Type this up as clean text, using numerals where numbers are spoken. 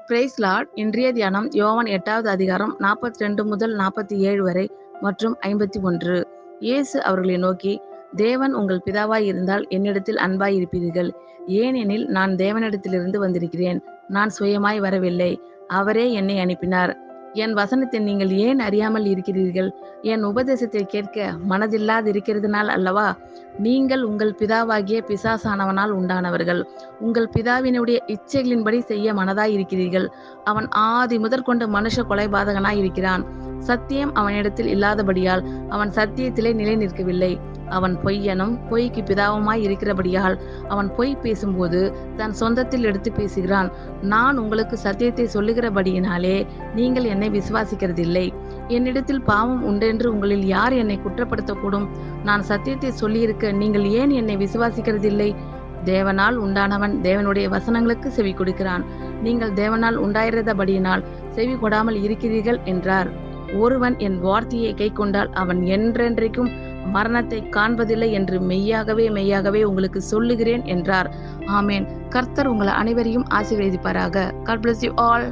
Price Lord. இன்றைய தியானம் யோவான் 8வது அதிகாரம் 42 முதல் 47 வரை மற்றும் 51. இயேசு அவர்களை நோக்கி, தேவன் உங்கள் பிதாவாய் இருந்தால் என்னிடத்தில் அன்பாய் இருப்பீர்கள். ஏனெனில் நான் தேவனிடத்திலிருந்து வந்திருக்கிறேன். நான் சுயமாய் வரவில்லை, அவரே என்னை அனுப்பினார். என் வசனத்தை நீங்கள் ஏன் அறியாமல் இருக்கிறீர்கள்? என் உபதேசத்தை கேட்க மனதில்லாதிருக்கிறதுனால் அல்லவா? நீங்கள் உங்கள் பிதாவாகிய பிசாசானவனால் உண்டானவர்கள். உங்கள் பிதாவினுடைய இச்சைகளின்படி செய்ய மனதாய் இருக்கிறீர்கள். அவன் ஆதி முதற்கொண்டு மனுஷ கொலைபாதகனாய் இருக்கிறான். சத்தியம் அவனிடத்தில் இல்லாதபடியால் அவன் சத்தியத்திலே நிலை நிற்கவில்லை. அவன் பொய்யனும் பொய்க்கு பிதாவுமாய் இருக்கிறபடியால் அவன் பொய் பேசும்போது தன் சொந்தத்தில் எடுத்து பேசுகிறான். நான் உங்களுக்கு சத்தியத்தை சொல்லுகிறபடியினாலே நீங்கள் என்னை விசுவாசிக்கிறதில்லை. என்னிடத்தில் பாவம் உண்டென்று உங்களில் யார் என்னை குற்றப்படுத்தக்கூடும்? நான் சத்தியத்தை சொல்லியிருக்க நீங்கள் ஏன் என்னை விசுவாசிக்கிறதில்லை? தேவனால் உண்டானவன் தேவனுடைய வசனங்களுக்கு செவி கொடுக்கிறான். நீங்கள் தேவனால் உண்டாயிருந்தபடியினால் செவி கொடாமல் இருக்கிறீர்கள் என்றார். ஒருவன் என் வார்த்தையை கைக்கொண்டால் அவன் என்றென்றைக்கும் மரணத்தை காண்பதில்லை என்று மெய்யாகவே மெய்யாகவே உங்களுக்கு சொல்லுகிறேன் என்றார். ஆமேன். கர்த்தர் உங்கள் அனைவரையும் ஆசீர்வதிப்பாராக. God bless you all.